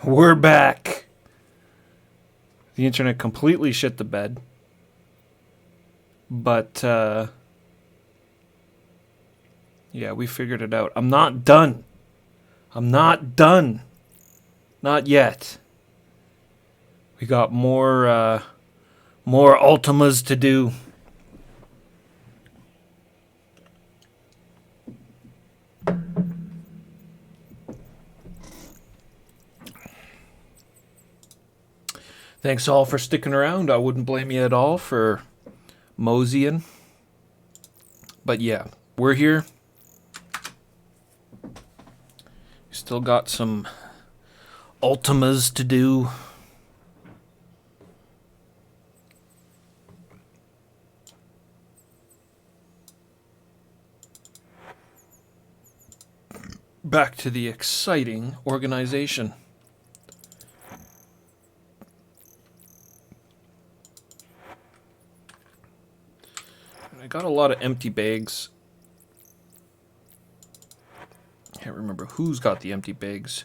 We're back. The internet completely shit the bed. But, yeah, we figured it out. I'm not done. I'm not done. Not yet. We got more Ultimas to do. Thanks all for sticking around. I wouldn't blame you at all for moseying. But yeah, we're here. Still got some Ultimas to do. Back to the exciting organization. I got a lot of empty bags. Can't remember who's got the empty bags.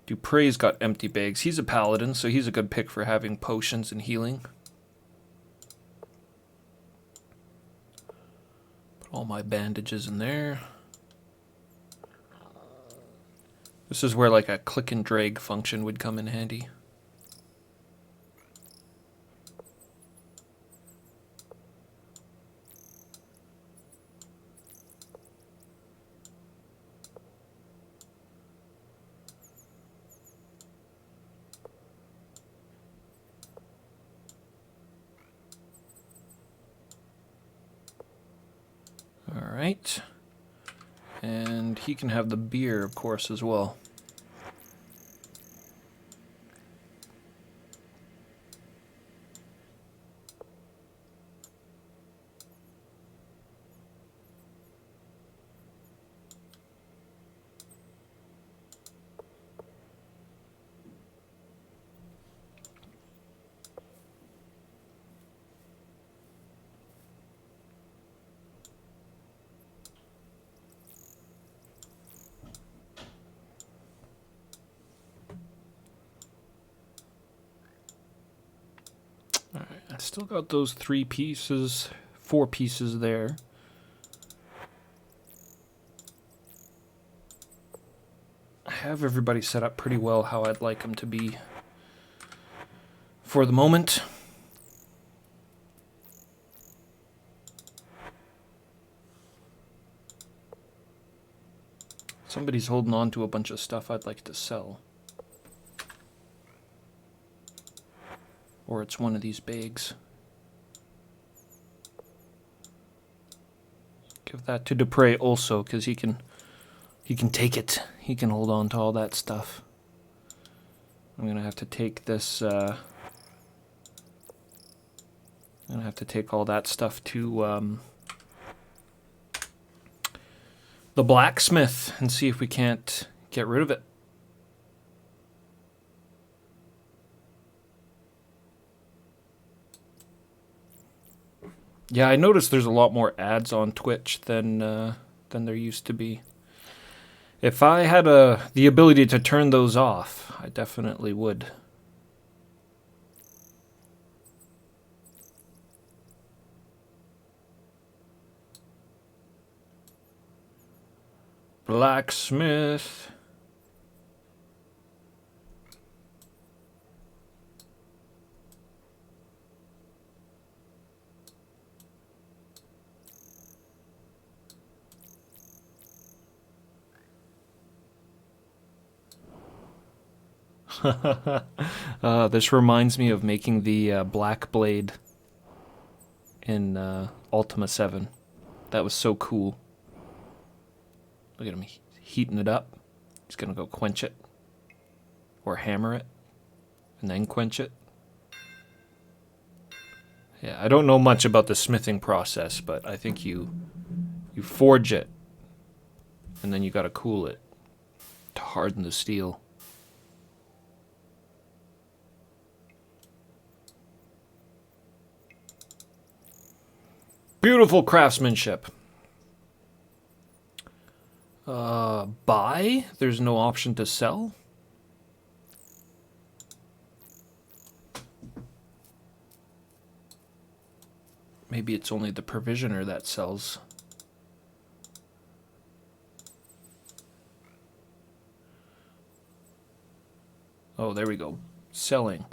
Dupre's got empty bags. He's a paladin, so he's a good pick for having potions and healing. Put all my bandages in there. This is where like a click and drag function would come in handy. Alright. And he can have the beer, of course, as well. I still got those 4 pieces there. I have everybody set up pretty well how I'd like them to be for the moment. Somebody's holding on to a bunch of stuff I'd like to sell. Or it's one of these bags. Give that to Dupre also, because he can take it. He can hold on to all that stuff. I'm gonna have to take this. I'm gonna have to take all that stuff to the blacksmith and see if we can't get rid of it. Yeah, I noticed there's a lot more ads on Twitch than there used to be. If I had the ability to turn those off, I definitely would. Blacksmith. This reminds me of making the black blade in Ultima 7. That was so cool. Look at him heating it up. He's gonna go quench it. Or hammer it. And then quench it. Yeah, I don't know much about the smithing process, but I think you forge it. And then you gotta cool it to harden the steel. Beautiful craftsmanship. Buy? There's no option to sell? Maybe it's only the provisioner that sells. Oh, there we go. Selling.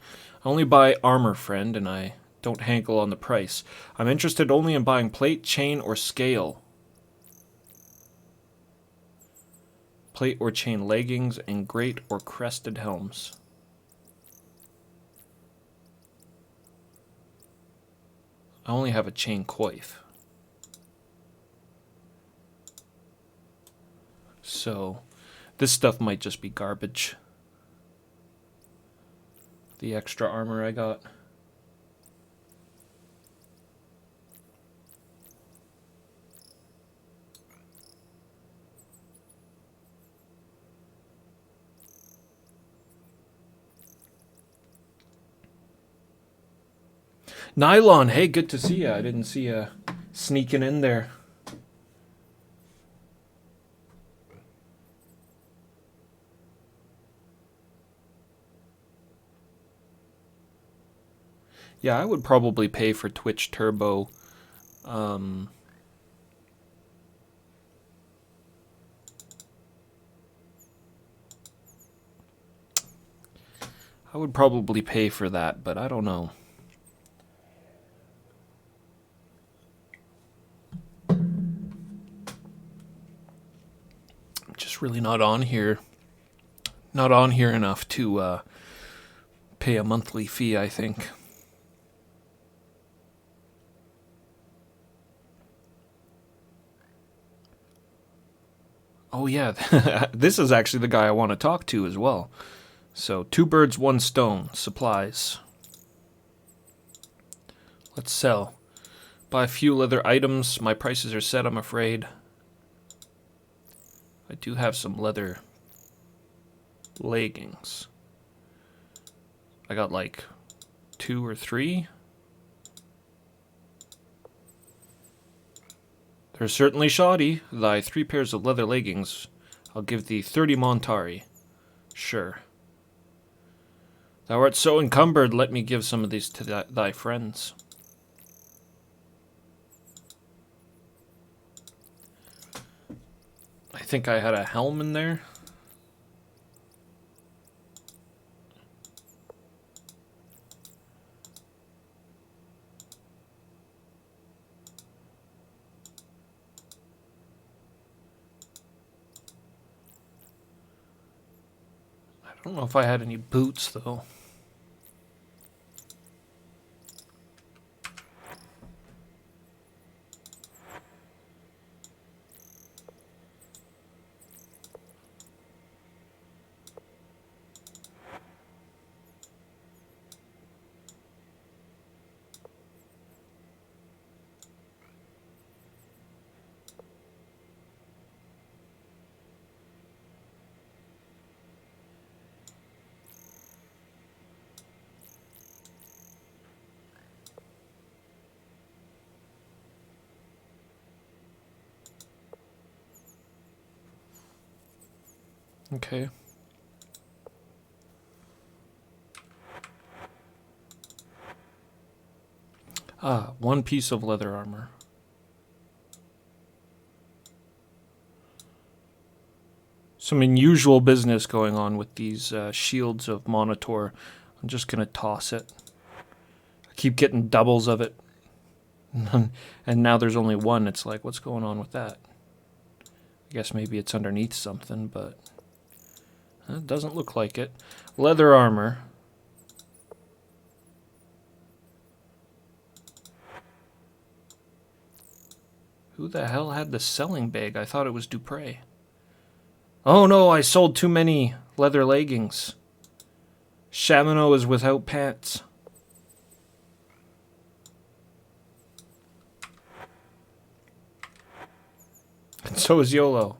I only buy armor, friend, and I don't hankle on the price. I'm interested only in buying plate, chain, or scale. Plate or chain leggings and great or crested helms. I only have a chain coif. So this stuff might just be garbage. The extra armor I got. Nylon, hey, good to see you. I didn't see you sneaking in there. Yeah, I would probably pay for Twitch Turbo. I would probably pay for that, but I don't know. I'm just really not on here. Not on here enough to pay a monthly fee, I think. Oh yeah, this is actually the guy I want to talk to as well. So 2 birds, 1 stone. Supplies. Let's sell. Buy a few leather items. My prices are set, I'm afraid. I do have some leather leggings. I got like 2 or 3. They're certainly shoddy. Thy 3 pairs of leather leggings. I'll give thee 30 Montari. Sure. Thou art so encumbered, let me give some of these to thy friends. I think I had a helm in there. I don't know if I had any boots, though. Okay. Ah, 1 piece of leather armor. Some unusual business going on with these shields of Monitor. I'm just going to toss it. I keep getting doubles of it. And now there's only 1. It's like, what's going on with that? I guess maybe it's underneath something, but it doesn't look like it. Leather armor. Who the hell had the selling bag? I thought it was Dupre. Oh no, I sold too many leather leggings. Chamino is without pants. And so is YOLO.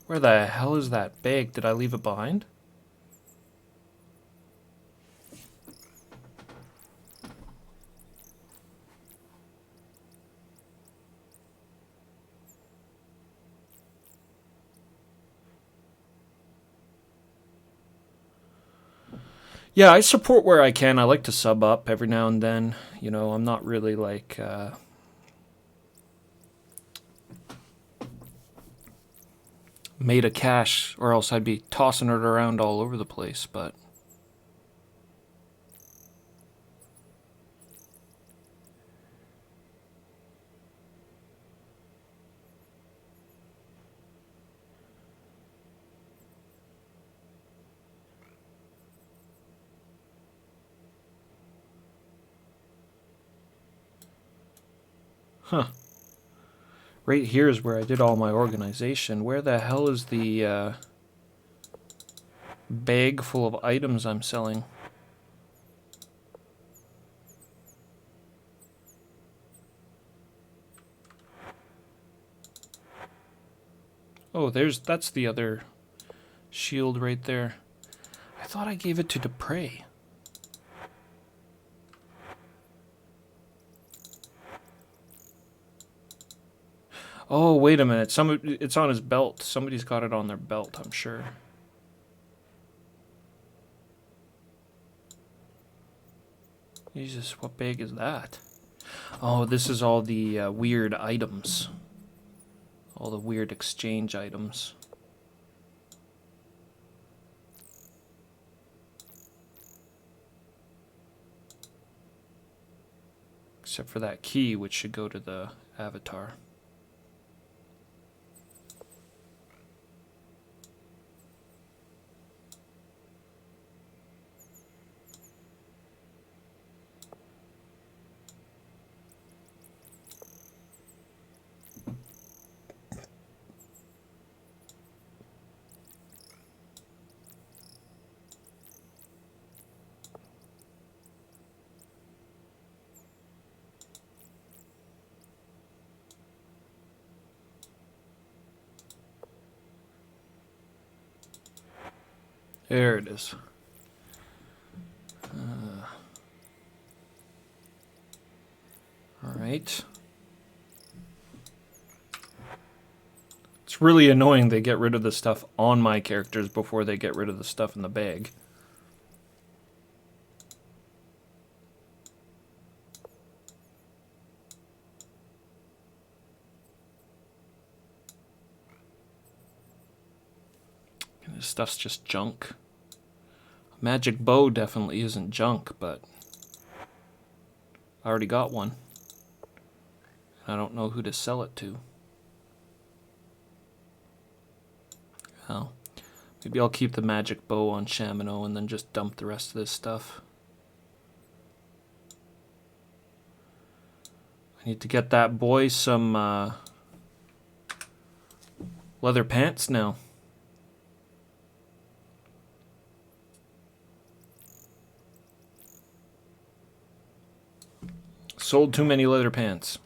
Where the hell is that bag? Did I leave it behind? Yeah, I support where I can. I like to sub up every now and then. You know, I'm not really like made of cash, or else I'd be tossing it around all over the place. But huh. Right here is where I did all my organization. Where the hell is the bag full of items I'm selling? Oh, that's the other shield right there. I thought I gave it to Dupre. Oh, wait a minute. It's on his belt. Somebody's got it on their belt, I'm sure. Jesus, what bag is that? Oh, this is all the weird items. All the weird exchange items. Except for that key, which should go to the avatar. There it is. Alright. It's really annoying they get rid of the stuff on my characters before they get rid of the stuff in the bag. This stuff's just junk. Magic bow definitely isn't junk, but I already got one. I don't know who to sell it to. Oh. Maybe I'll keep the magic bow on Shamino and then just dump the rest of this stuff. I need to get that boy some leather pants now. Sold too many leather pants.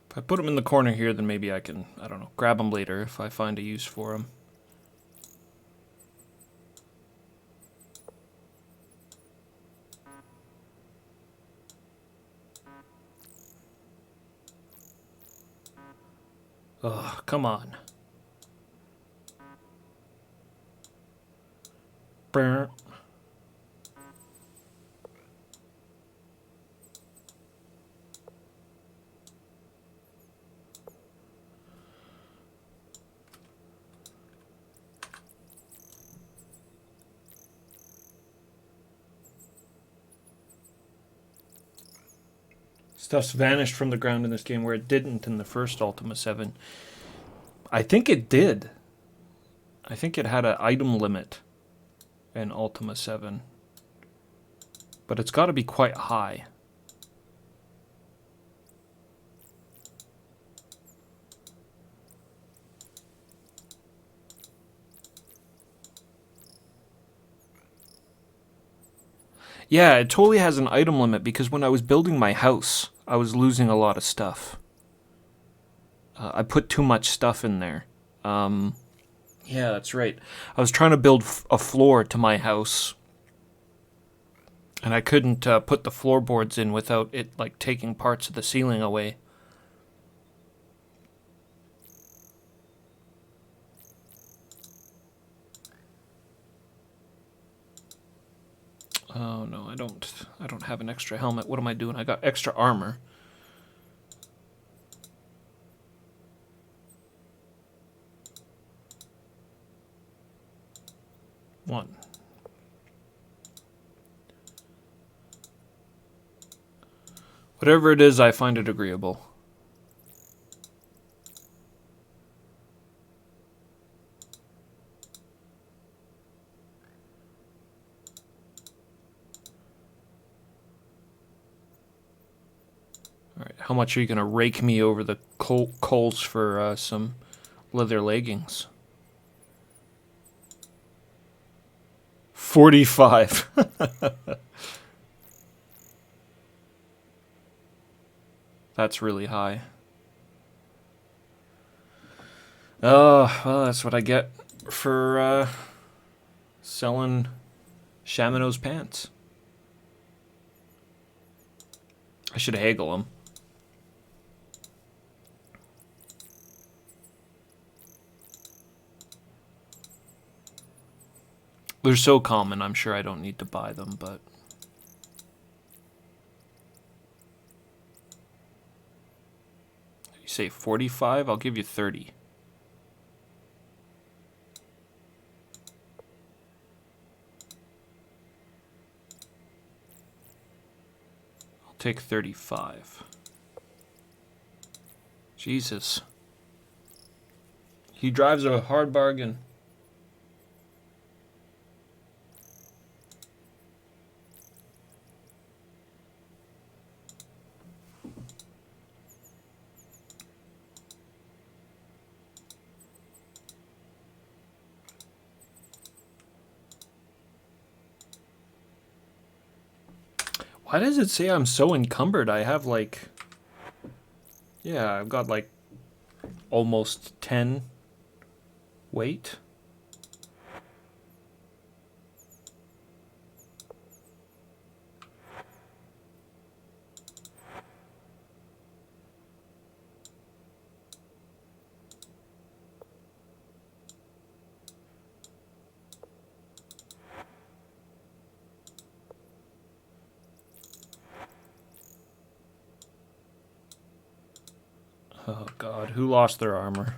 If I put them in the corner here, then maybe I can, I don't know, grab them later if I find a use for them. Ugh, come on. Brr. Stuff's vanished from the ground in this game where it didn't in the first Ultima 7. I think it did. I think it had an item limit in Ultima 7. But it's got to be quite high. Yeah, it totally has an item limit because when I was building my house, I was losing a lot of stuff. I put too much stuff in there. Yeah, that's right. I was trying to build a floor to my house, and I couldn't put the floorboards in without it like taking parts of the ceiling away. Oh no, I don't have an extra helmet. What am I doing? I got extra armor. One. Whatever it is, I find it agreeable. Alright, how much are you going to rake me over the coals for some leather leggings? 45. That's really high. Oh, well, that's what I get for selling Shamino's pants. I should haggle them. They're so common, I'm sure I don't need to buy them, but... You say 45? I'll give you 30. I'll take 35. Jesus. He drives a hard bargain. Why does it say I'm so encumbered? I have like... Yeah, I've got like almost 10 weight. Oh god, who lost their armor?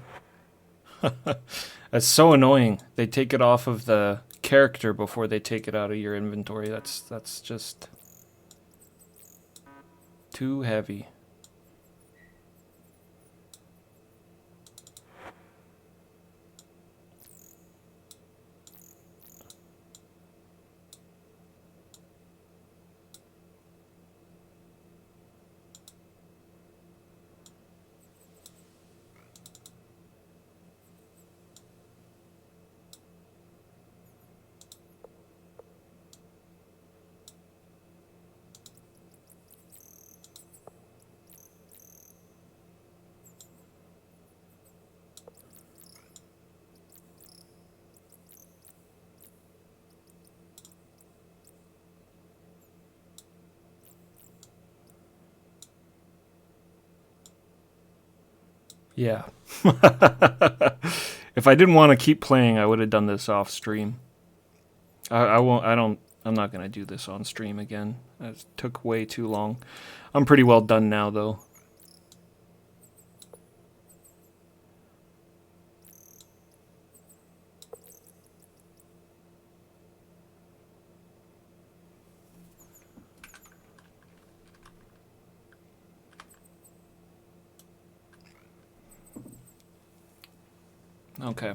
That's so annoying. They take it off of the character before they take it out of your inventory. That's just too heavy. Yeah. If I didn't want to keep playing, I would have done this off stream. I won't. I'm not gonna do this on stream again. It took way too long. I'm pretty well done now, though. Okay.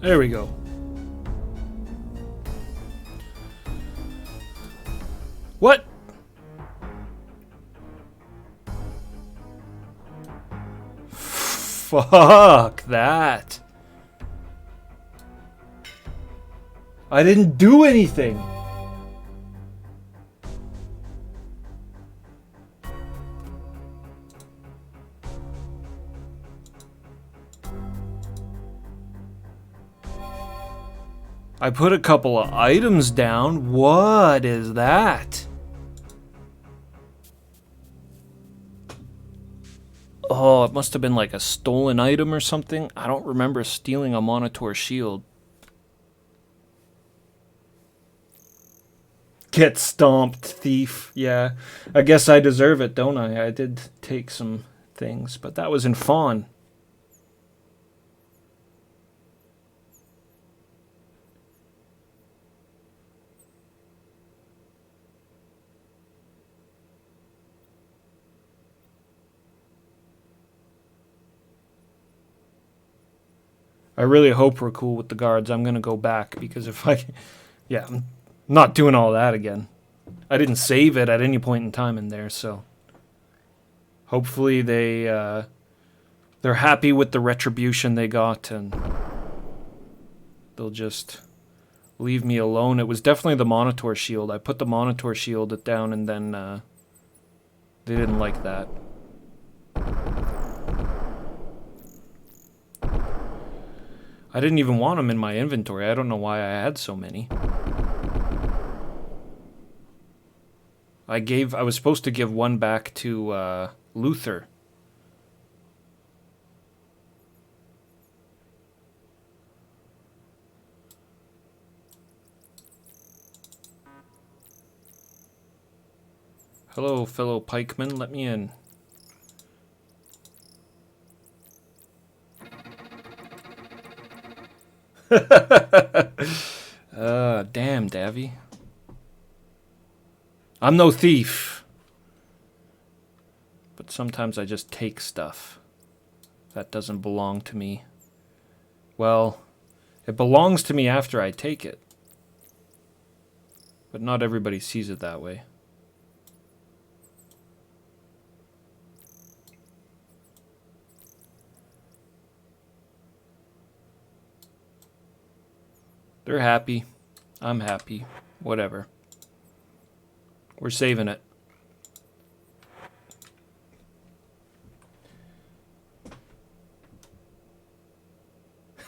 There we go. What? Fuck that. I didn't do anything. I put a couple of items down. What is that? Oh, it must have been like a stolen item or something. I don't remember stealing a Monitor shield. Get stomped, thief. Yeah, I guess I deserve it, don't I? I did take some things, but that was in Fawn. I really hope we're cool with the guards. I'm going to go back because if I... Yeah, I'm not doing all that again. I didn't save it at any point in time in there, so... Hopefully they're happy with the retribution they got and they'll just leave me alone. It was definitely the Monitor shield. I put the Monitor shield down and then they didn't like that. I didn't even want them in my inventory. I don't know why I had so many. I was supposed to give one back to Luther. Hello, fellow pikemen. Let me in. Damn, Davy. I'm no thief. But sometimes I just take stuff that doesn't belong to me. Well, it belongs to me after I take it. But not everybody sees it that way. They're happy. I'm happy. Whatever. We're saving it.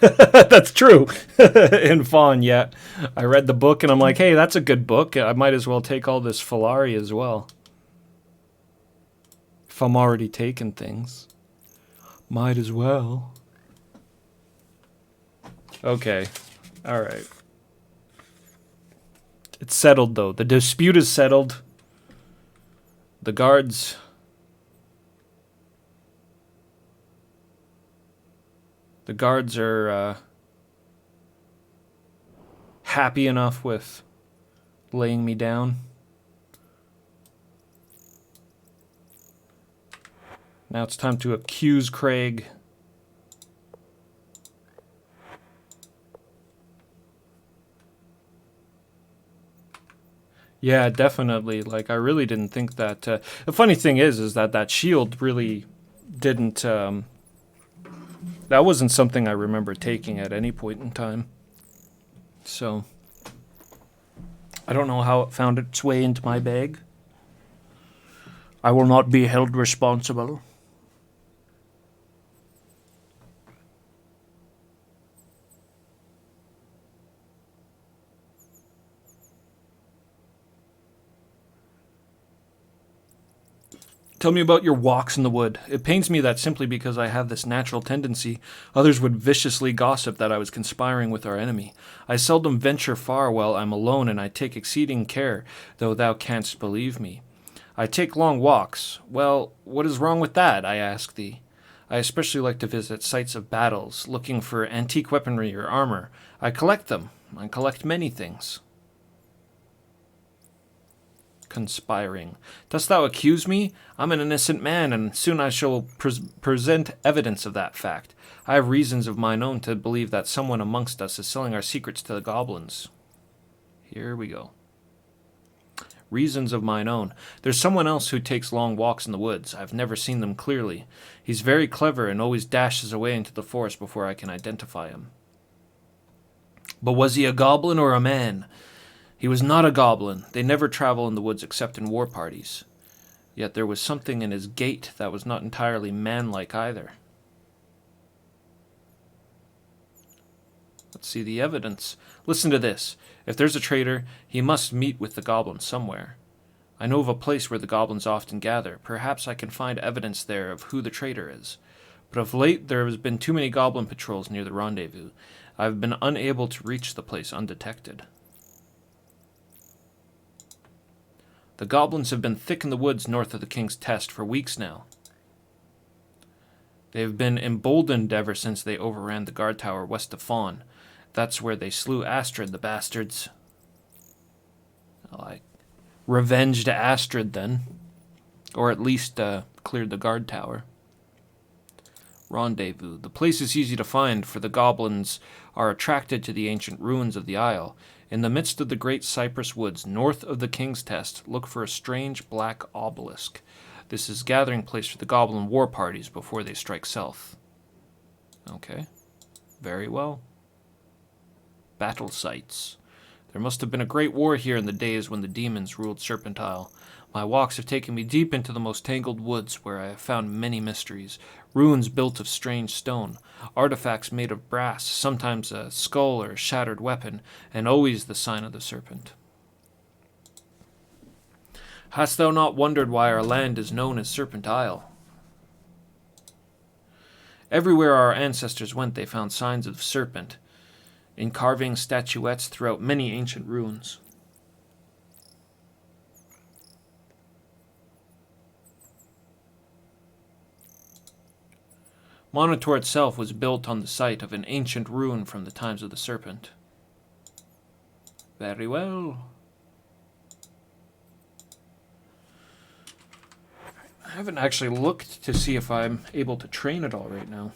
That's true. In Fawn, yeah. I read the book and I'm like, hey, that's a good book. I might as well take all this Falari as well. If I'm already taking things. Might as well. Okay. Alright. It's settled, though. The dispute is settled. The guards... The guards are happy enough with laying me down. Now it's time to accuse Craig. Yeah, definitely. Like, I really didn't think that... the funny thing is that that shield really didn't... that wasn't something I remember taking at any point in time. So, I don't know how it found its way into my bag. I will not be held responsible. Tell me about your walks in the wood. It pains me that simply because I have this natural tendency, others would viciously gossip that I was conspiring with our enemy. I seldom venture far while I'm alone, and I take exceeding care, though thou canst believe me. I take long walks. Well, what is wrong with that, I ask thee? I especially like to visit sites of battles, looking for antique weaponry or armor. I collect them. I collect many things. Conspiring. Dost thou accuse me? I'm an innocent man, and soon I shall present evidence of that fact. I have reasons of mine own to believe that someone amongst us is selling our secrets to the goblins. Here we go. Reasons of mine own. There's someone else who takes long walks in the woods. I've never seen them clearly. He's very clever and always dashes away into the forest before I can identify him. But was he a goblin or a man? He was not a goblin. They never travel in the woods except in war parties. Yet there was something in his gait that was not entirely manlike either. Let's see the evidence. Listen to this. If there's a traitor, he must meet with the goblins somewhere. I know of a place where the goblins often gather. Perhaps I can find evidence there of who the traitor is. But of late there has been too many goblin patrols near the rendezvous. I've been unable to reach the place undetected. The goblins have been thick in the woods north of the King's Test for weeks now. They have been emboldened ever since they overran the guard tower west of Fawn. That's where they slew Astrid, the bastards. I revenged Astrid then. Or at least cleared the guard tower. Rendezvous. The place is easy to find, for the goblins are attracted to the ancient ruins of the Isle. In the midst of the great cypress woods, north of the King's Test, look for a strange black obelisk. This is gathering place for the goblin war parties before they strike south. Okay. Very well. Battle sites. There must have been a great war here in the days when the demons ruled Serpent Isle. My walks have taken me deep into the most tangled woods, where I have found many mysteries. Ruins built of strange stone, artifacts made of brass, sometimes a skull or a shattered weapon, and always the sign of the serpent. Hast thou not wondered why our land is known as Serpent Isle? Everywhere our ancestors went, they found signs of serpent, in carving statuettes throughout many ancient ruins. Monitor itself was built on the site of an ancient ruin from the times of the serpent. Very well. I haven't actually looked to see if I'm able to train it all right now.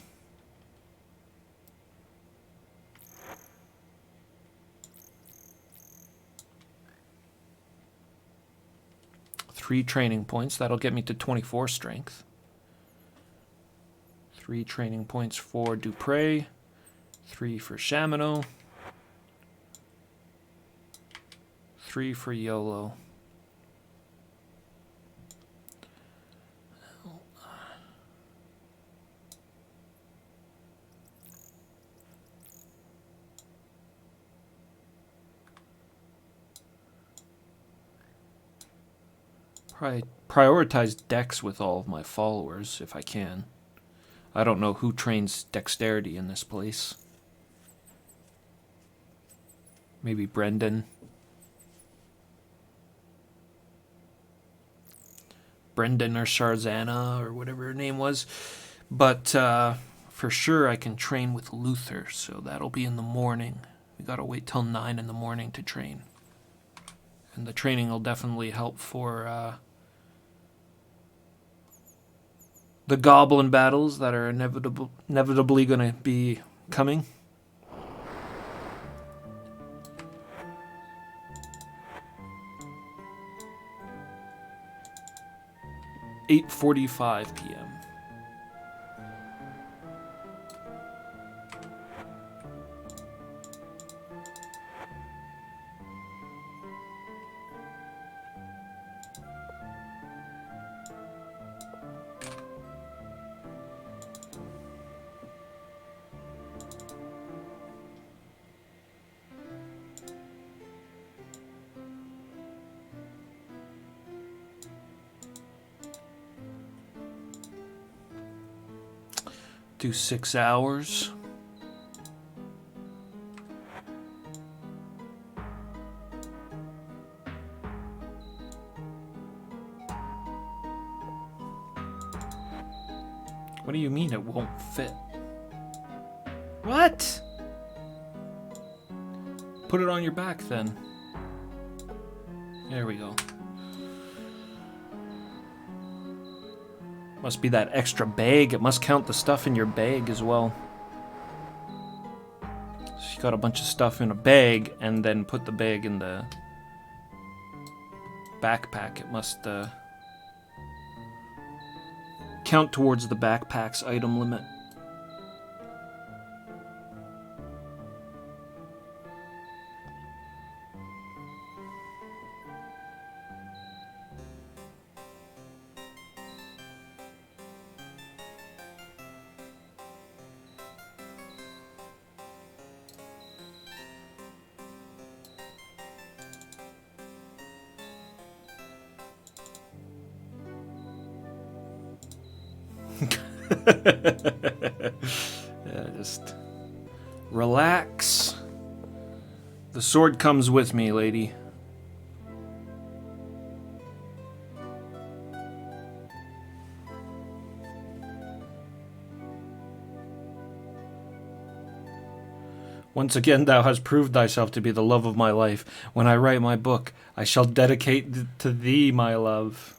Three training points. That'll get me to 24 strength. 3 training points for Dupre. 3 for Chamino. 3 for YOLO. Prioritize dex with all of my followers if I can. I don't know who trains dexterity in this place. Maybe Brendan. Brendan or Sharzana or whatever her name was. But for sure I can train with Luther, so that'll be in the morning. We gotta wait till 9 in the morning to train. And the training will definitely help for the goblin battles that are inevitably going to be coming. (8:45 p.m.) Do 6 hours. What do you mean it won't fit? What? Put it on your back then. There we go. Must be that extra bag. It must count the stuff in your bag as well. So you got a bunch of stuff in a bag and then put the bag in the backpack. It must count towards the backpack's item limit. Yeah, just relax. The sword comes with me, lady. Once again thou hast proved thyself to be the love of my life. When I write my book, I shall dedicate to thee, my love.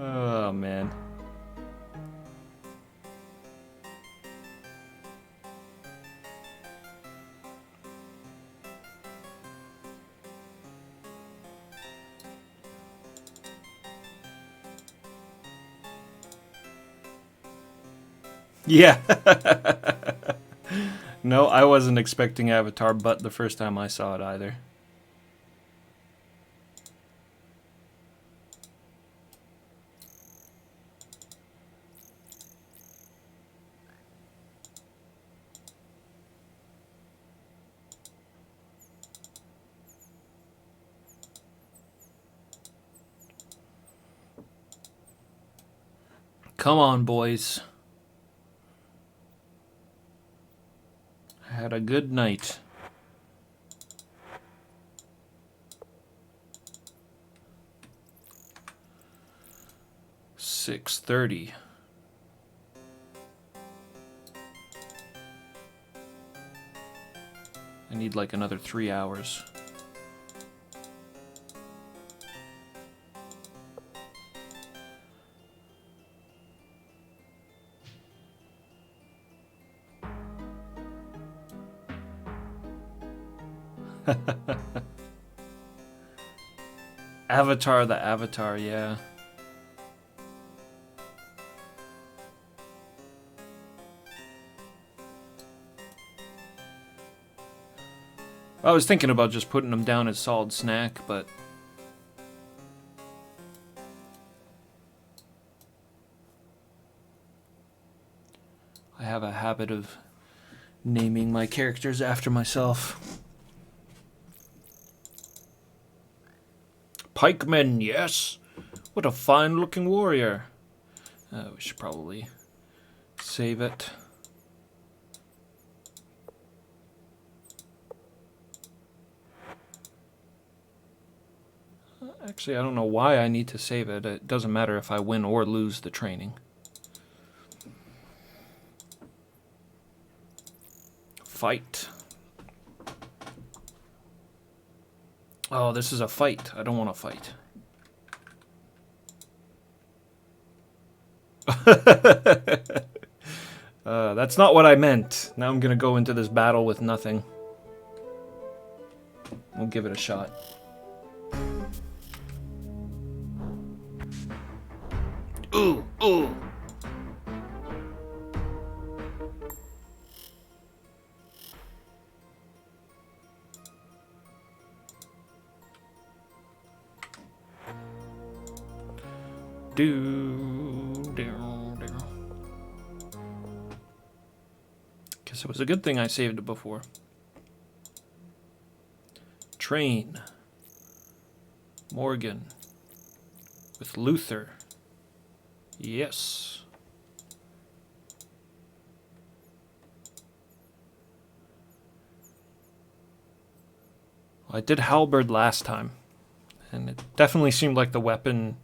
Oh, man. Yeah. No, I wasn't expecting Avatar, but the first time I saw it either. Come on, boys. I had a good night. $6:30. I need like another 3 hours. Avatar the Avatar, yeah. I was thinking about just putting them down as solid snack, but I have a habit of naming my characters after myself. Pikemen, yes. What a fine-looking warrior. We should probably save it. Actually, I don't know why I need to save it. It doesn't matter if I win or lose the training. Fight. Oh, this is a fight. I don't want to fight. That's not what I meant. Now I'm going to go into this battle with nothing. We'll give it a shot. Ooh, ooh. Guess it was a good thing I saved it before. Train. Morgan. With Luther. Yes. Well, I did halberd last time, and it definitely seemed like the weapon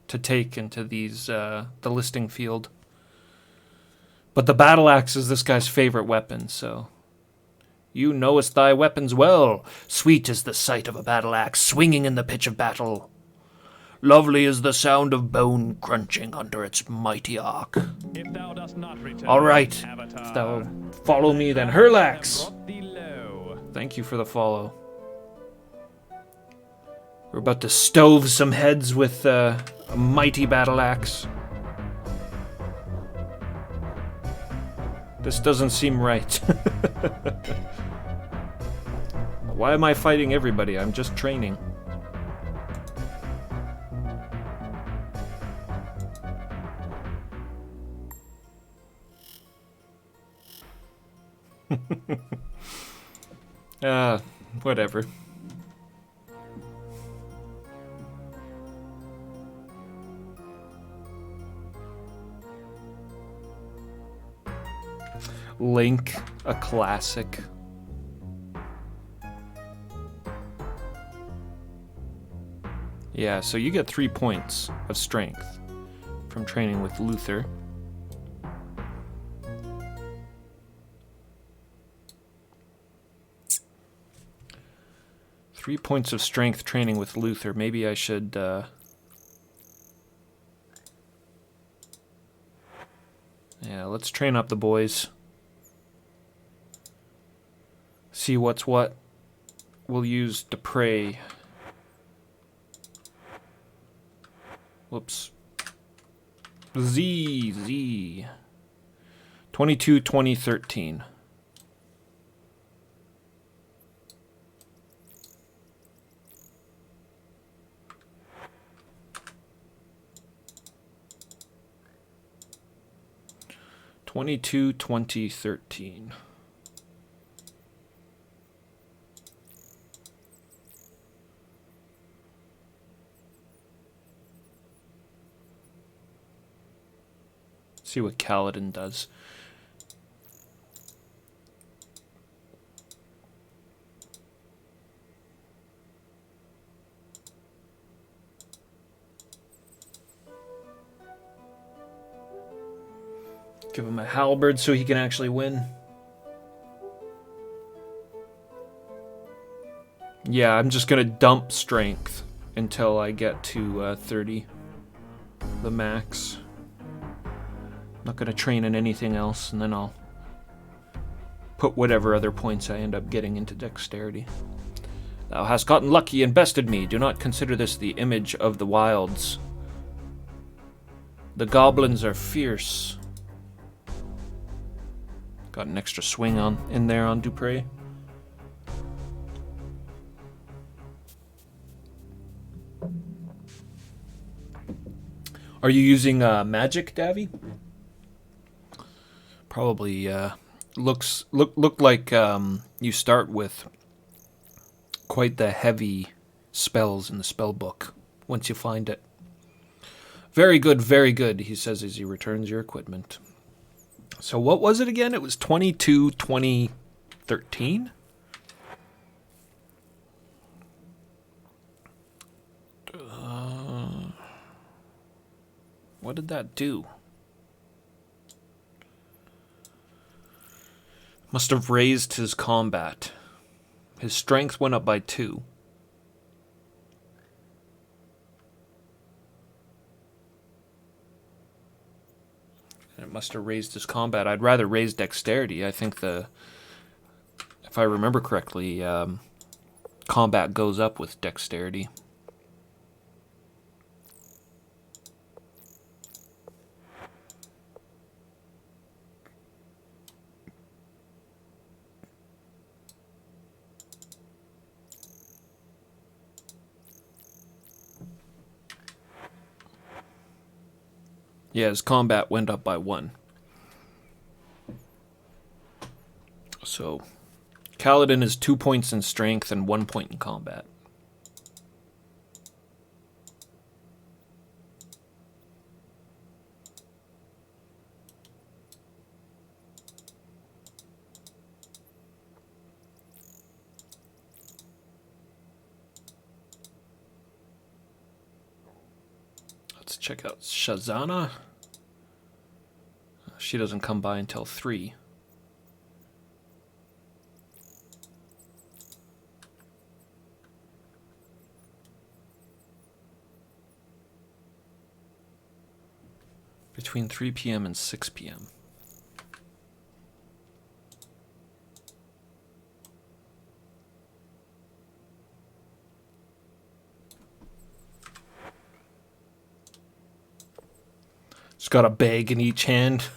to take into these the listing field. But the battle axe is this guy's favorite weapon, so you knowest thy weapons well. Sweet is the sight of a battle axe swinging in the pitch of battle. Lovely is the sound of bone crunching under its mighty arc. If thou dost not return, All right, Avatar, if thou follow me, then Herlax. brought thee low. Thank you for the follow. We're about to stove some heads with a mighty battle axe. This doesn't seem right. Why am I fighting everybody? I'm just training. Whatever. Link, a classic. Yeah, so you get 3 points of strength from training with Luther. Three points of strength training with Luther. Maybe I should... Yeah, let's train up the boys. See what's what. We'll use Dupre. Whoops. Z. 22-20-13. (22-20-13). See what Kaladin does. Give him a halberd so he can actually win. Yeah, I'm just gonna dump strength until I get to 30, the max. Not gonna train in anything else, and then I'll put whatever other points I end up getting into dexterity. Thou hast gotten lucky and bested me. Do not consider this the image of the wilds. The goblins are fierce. Got an extra swing in there on Dupre. Are you using magic, Davy? Probably look like you start with quite the heavy spells in the spell book once you find it. Very good, he says as he returns your equipment. So what was it again? It was 22-20-13? What did that do? Must have raised his combat. His strength went up by 2. And it must have raised his combat. I'd rather raise dexterity. I think if I remember correctly, combat goes up with dexterity. Yeah, his combat went up by 1. So, Kaladin is 2 points in strength and 1 point in combat. Let's check out Shazana. She doesn't come by until 3. Between 3 p.m. and 6 p.m. It's got a bag in each hand.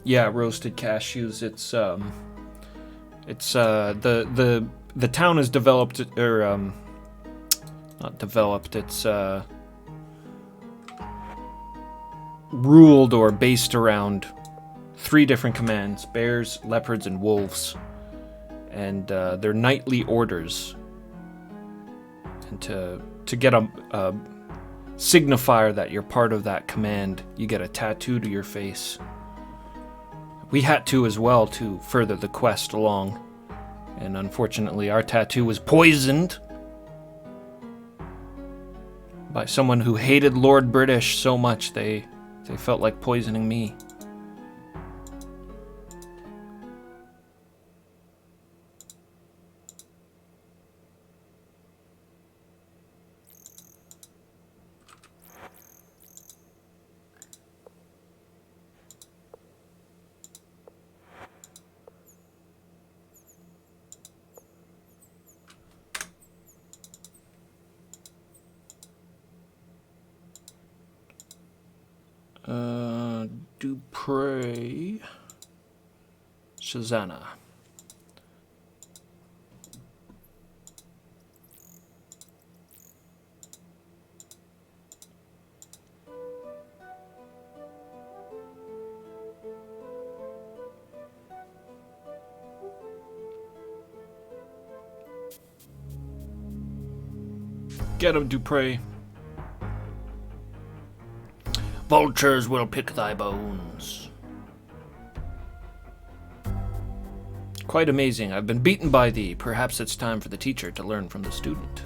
Yeah, roasted cashews. It's the town is developed, or not developed. It's ruled or based around 3 different commands: bears, leopards, and wolves, and they're nightly orders. And to get a signifier that you're part of that command, you get a tattoo to your face. We had to as well to further the quest along, and unfortunately our tattoo was poisoned by someone who hated Lord British so much they felt like poisoning me. Dupre Shazana. Get him, Dupre. Vultures will pick thy bones. Quite amazing. I've been beaten by thee. Perhaps it's time for the teacher to learn from the student.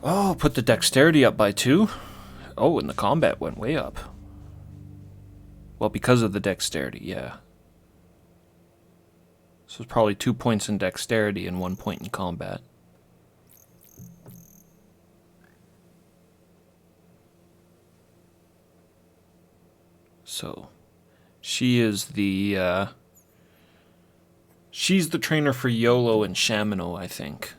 Oh, put the dexterity up by 2. Oh, and the combat went way up. Well, because of the dexterity, yeah. So it's probably 2 points in dexterity and 1 point in combat. So, she is the, she's the trainer for Yolo and Shamino, I think.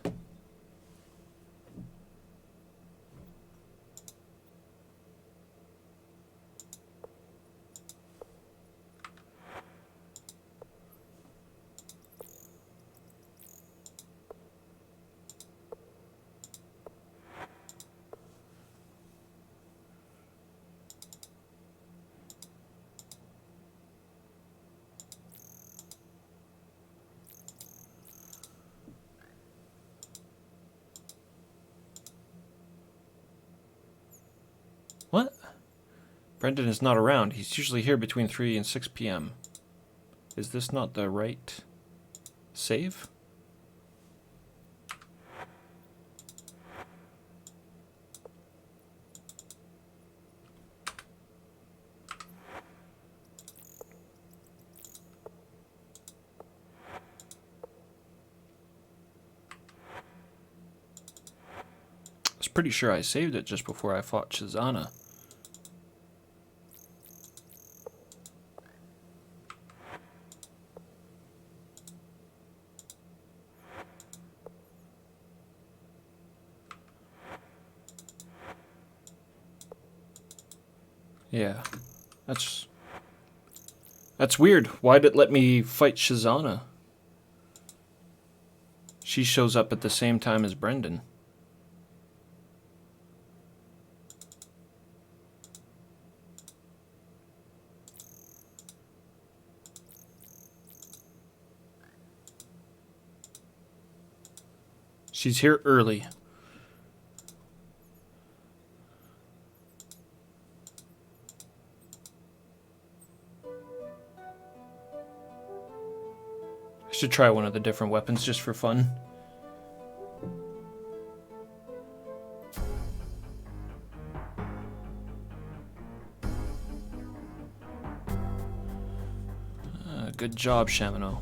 What? Brendan is not around. He's usually here between 3 and 6 p.m. Is this not the right save? I was pretty sure I saved it just before I fought Shazana. Yeah, that's weird. Why'd it let me fight Shazana? She shows up at the same time as Brendan. She's here early. Should try one of the different weapons just for fun. Good job, Shamino.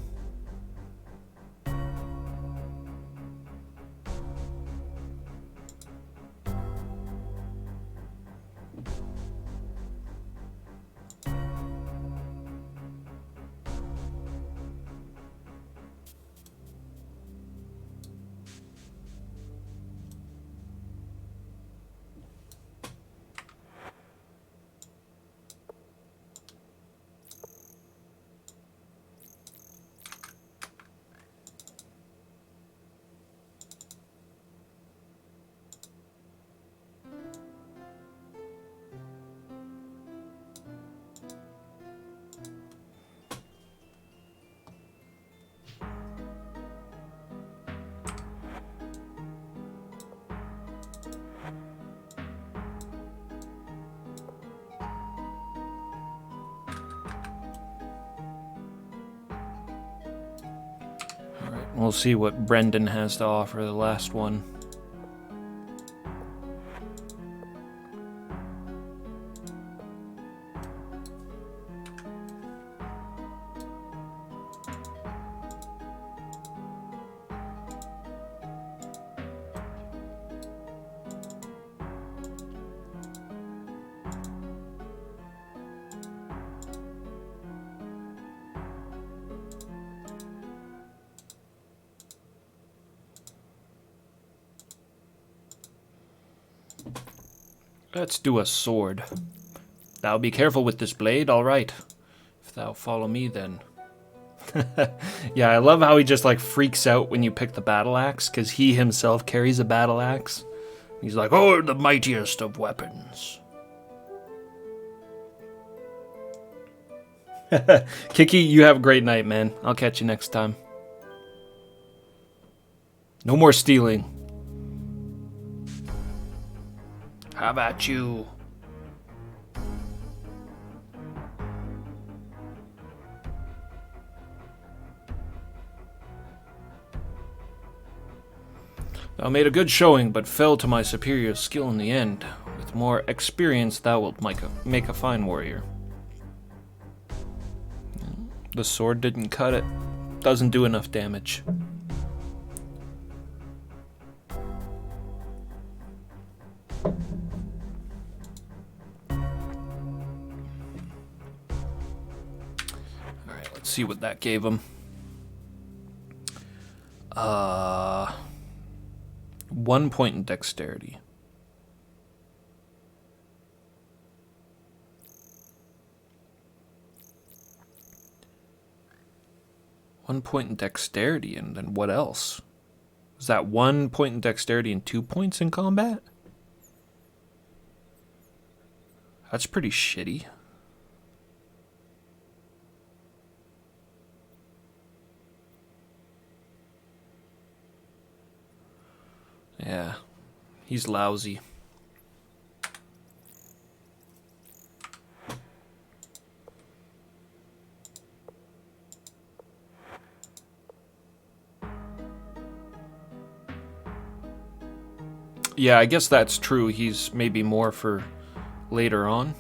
We'll see what Brendan has to offer the last one. Let's do a sword. Thou be careful with this blade, all right. If thou follow me, then. Yeah, I love how he just like freaks out when you pick the battle axe, because he himself carries a battle axe. He's like, oh, the mightiest of weapons. Kiki, you have a great night, man. I'll catch you next time. No more stealing. How about you? Thou made a good showing, but fell to my superior skill in the end. With more experience, thou wilt make a fine warrior. The sword didn't cut it. Doesn't do enough damage. See what that gave him. 1 point in dexterity. One point in dexterity, and then what else? Was that 1 point in dexterity and 2 points in combat? That's pretty shitty. Yeah, he's lousy. Yeah, I guess that's true. He's maybe more for later on.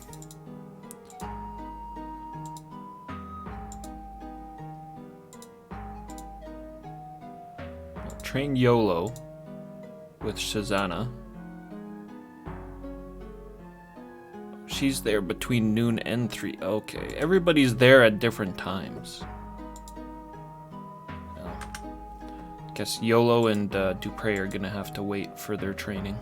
I'll train YOLO with Shazana. She's there between noon and 3. Okay, everybody's there at different times. Guess YOLO and Dupre are gonna have to wait for their training.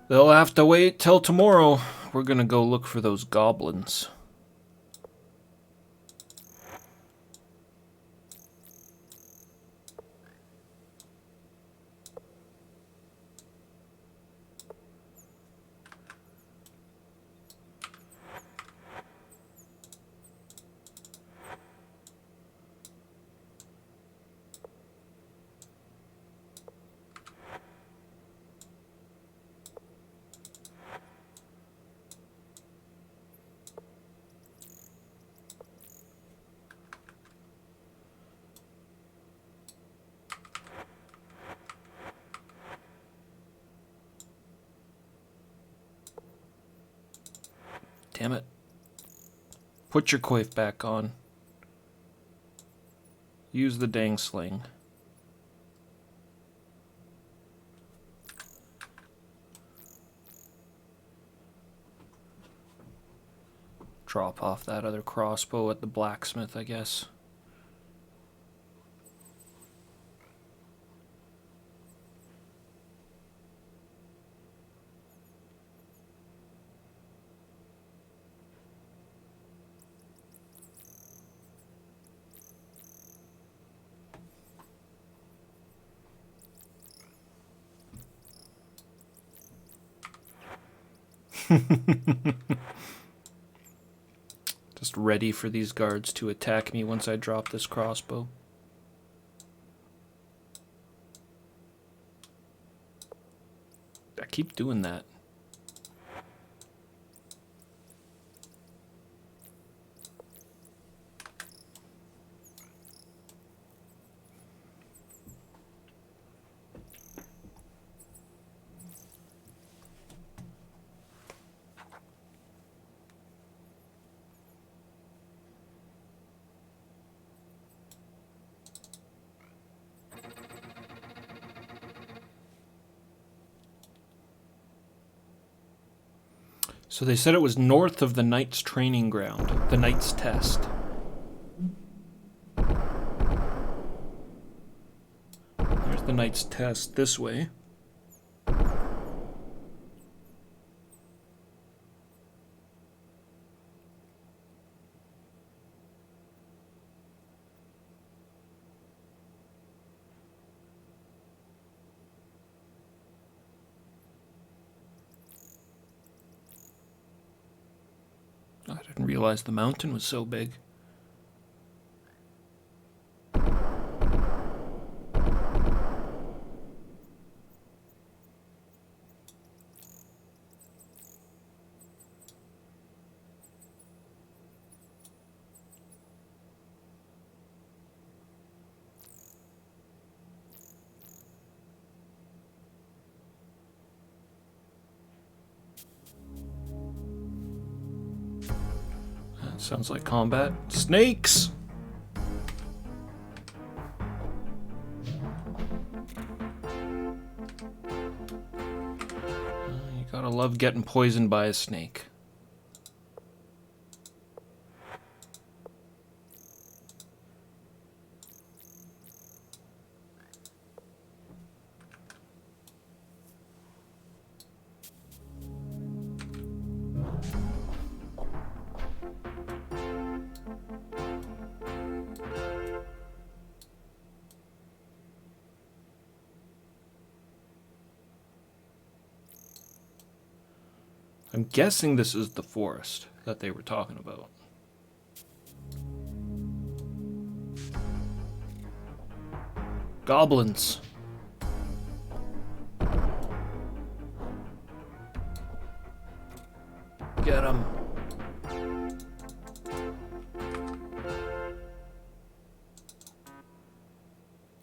They'll have to wait till tomorrow. We're gonna go look for those goblins. Damn it. Put your coif back on. Use the dang sling. Drop off that other crossbow at the blacksmith, I guess. Just ready for these guards to attack me once I drop this crossbow. I keep doing that. So they said it was north of the Knight's training ground, the Knight's test. There's the Knight's test this way. I didn't realize the mountain was so big. Sounds like combat. Snakes! You gotta love getting poisoned by a snake. I'm guessing this is the forest that they were talking about. Goblins. Get 'em.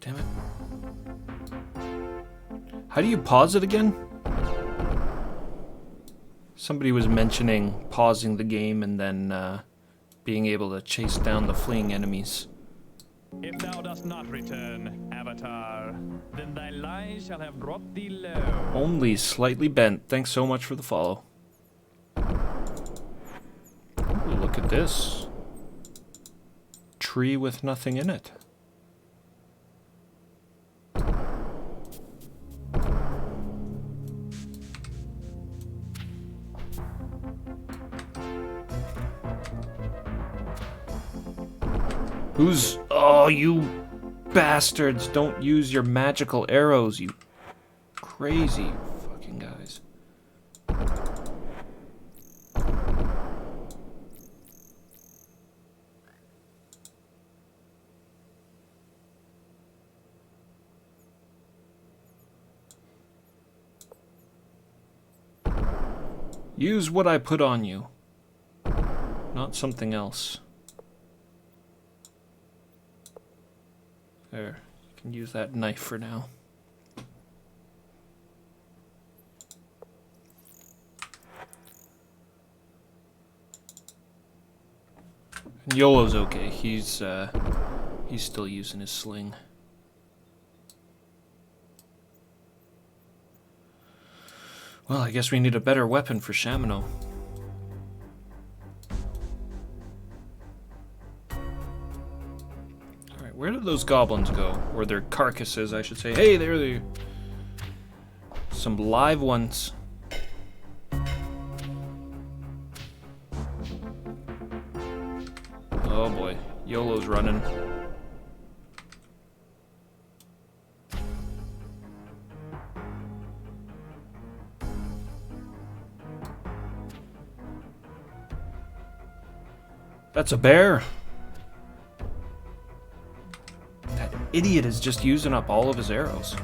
Damn it. How do you pause it again? Somebody was mentioning pausing the game and then being able to chase down the fleeing enemies. If thou dost not return, Avatar, then thy lies shall have brought thee low. Only slightly bent. Thanks so much for the follow. Ooh, look at this. Tree with nothing in it. Who's... Oh, you bastards. Don't use your magical arrows, you crazy fucking guys. Use what I put on you, not something else. There, you can use that knife for now. YOLO's okay. He's still using his sling. Well, I guess we need a better weapon for Shamino. Alright, where did those goblins go? Or their carcasses, I should say. Hey, there they are. Some live ones. Oh boy, YOLO's running. That's a bear. That idiot is just using up all of his arrows.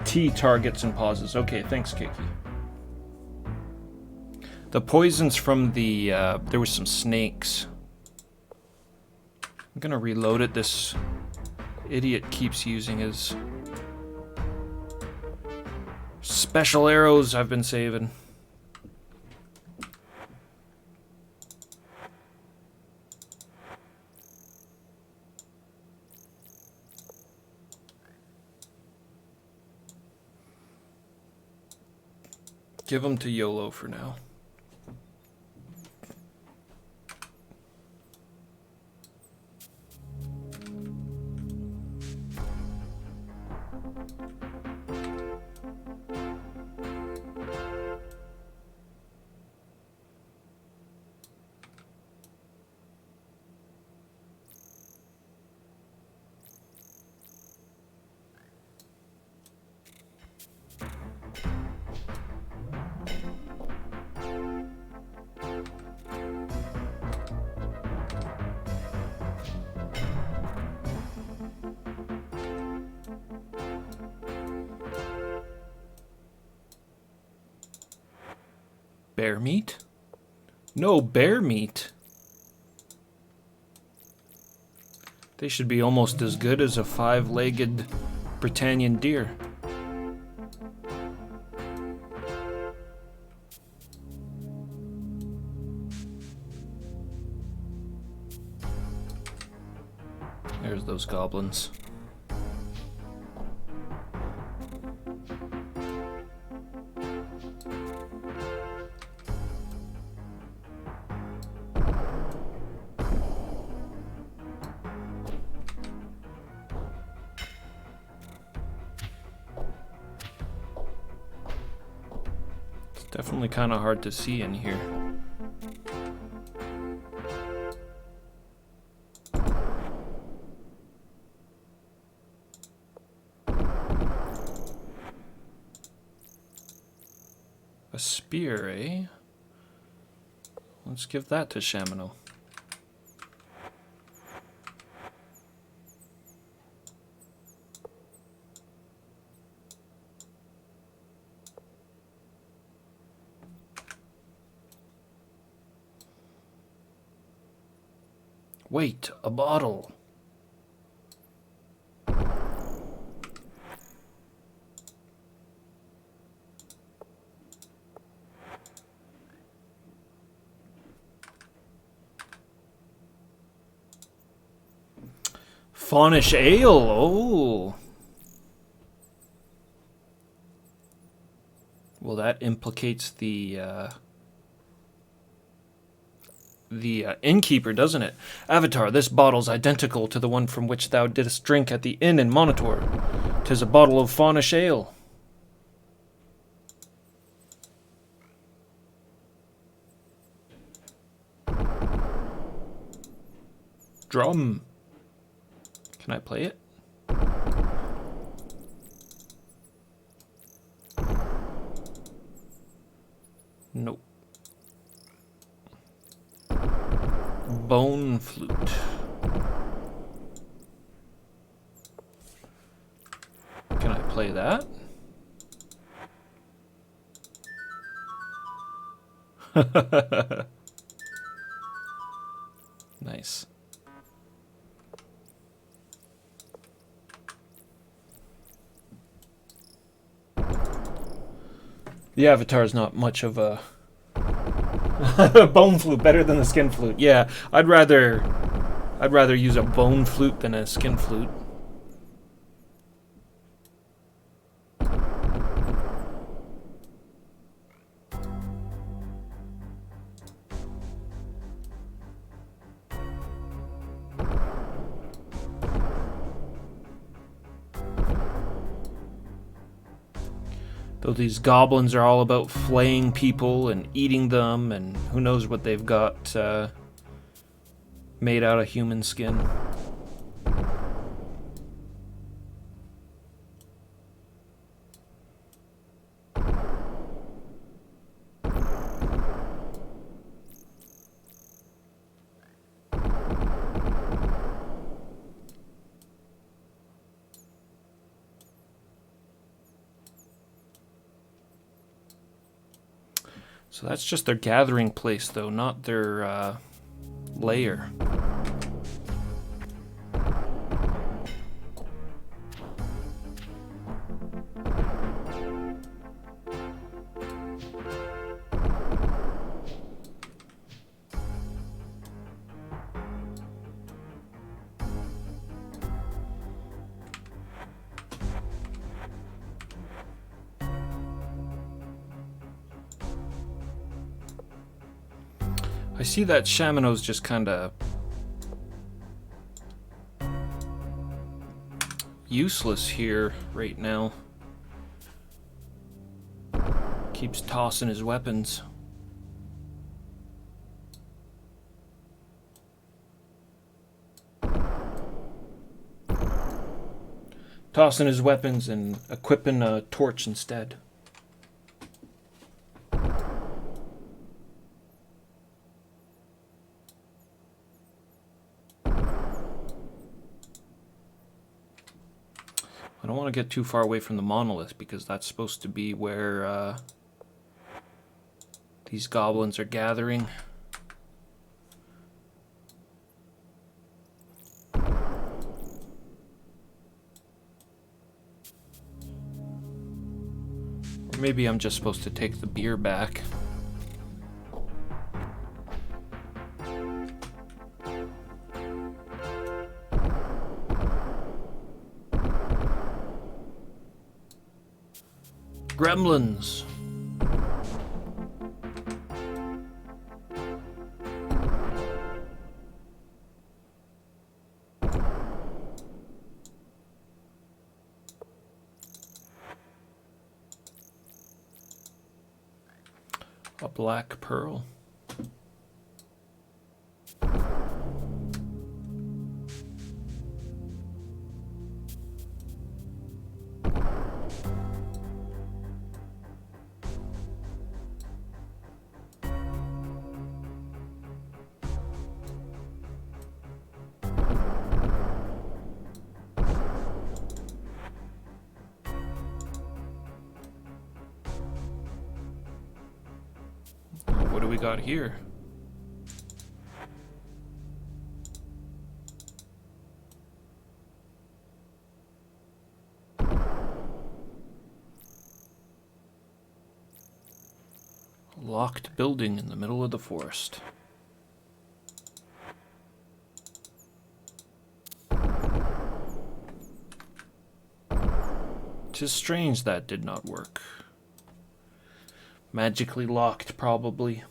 T targets and pauses. Okay, thanks, Kiki. The poisons from the, there was some snakes. I'm gonna reload it. This idiot keeps using his special arrows I've been saving. Give them to YOLO for now. Bear meat? No bear meat. They should be almost as good as a 5-legged Britannian deer. There's those goblins. Definitely kind of hard to see in here. A spear, eh? Let's give that to Shamino. Wait, a bottle. Faunish ale, oh. Well, that implicates the innkeeper, doesn't it? Avatar, this bottle's identical to the one from which thou didst drink at the inn in Monitor. 'Tis a bottle of Faunish ale. Drum. Can I play it? Nope. Bone flute. Can I play that? Nice. The Avatar is not much of a bone flute. Better than the skin flute. Yeah, I'd rather use a bone flute than a skin flute. Though these goblins are all about flaying people and eating them, and who knows what they've got made out of human skin. So that's just their gathering place, though, not their lair. I see that Shamano's just kind of useless here right now. Keeps tossing his weapons. Tossing his weapons and equipping a torch instead. I don't want to get too far away from the monolith because that's supposed to be where these goblins are gathering. Or maybe I'm just supposed to take the beer back. Gremlins. A black pearl. What do we got here? A locked building in the middle of the forest. Tis strange that did not work. Magically locked, probably.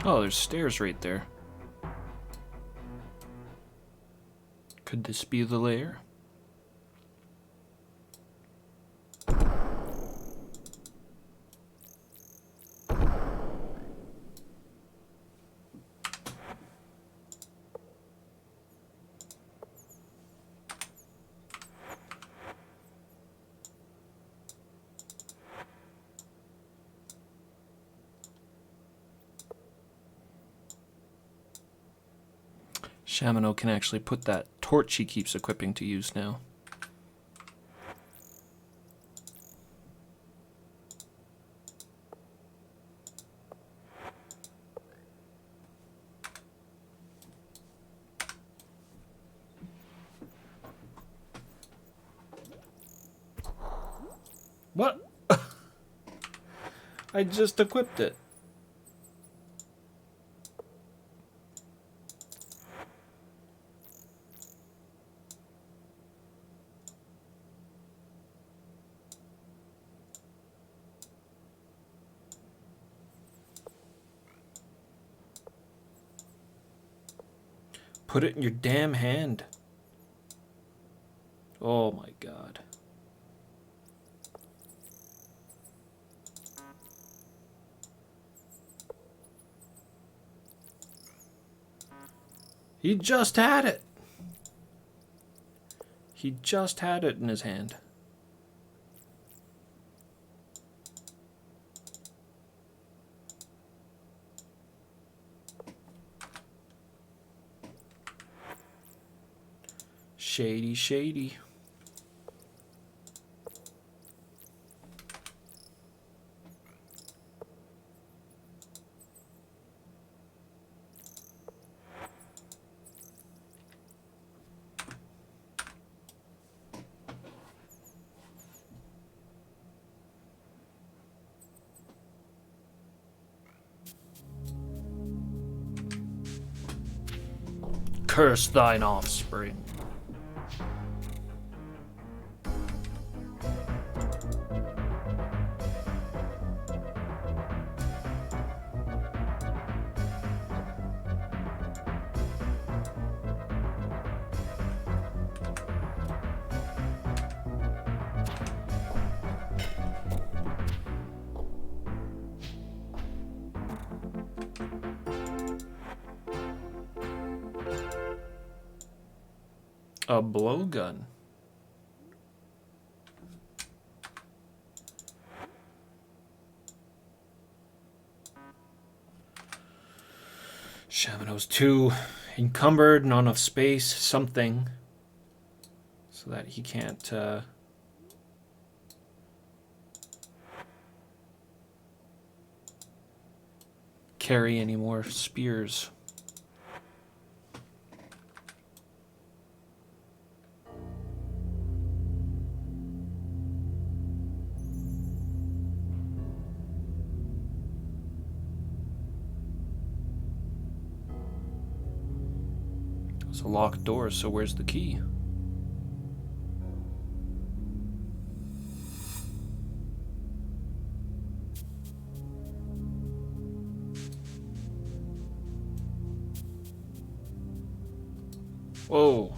Oh, there's stairs right there. Could this be the lair? Shamino can actually put that torch he keeps equipping to use now. What? I just equipped it. Put it in your damn hand. Oh my god. He just had it. He just had it in his hand. Shady, shady. Curse thine offspring. A blowgun. Shamino's too encumbered, not enough space, something, so that he can't carry any more spears. It's a locked door, so where's the key? Whoa.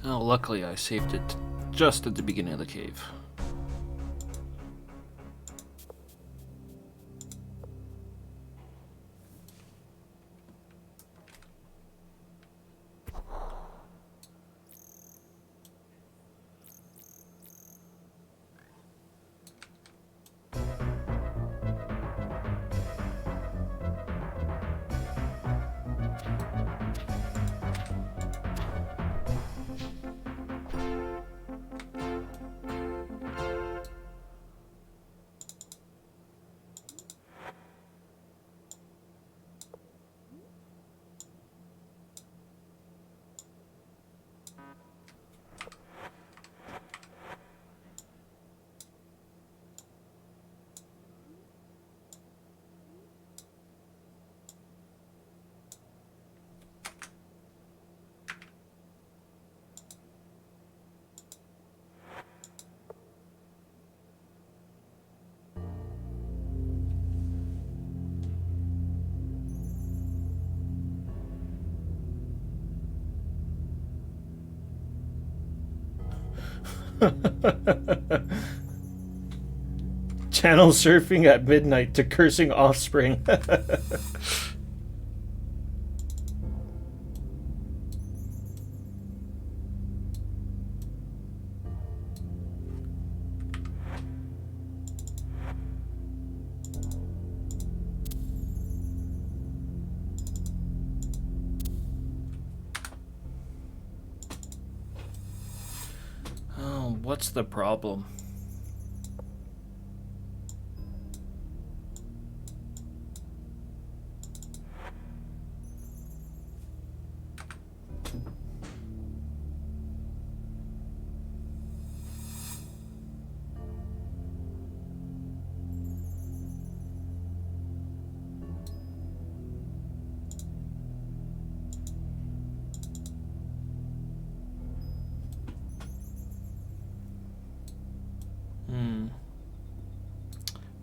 Oh, luckily I saved it just at the beginning of the cave. Channel surfing at midnight to cursing offspring. Oh, what's the problem?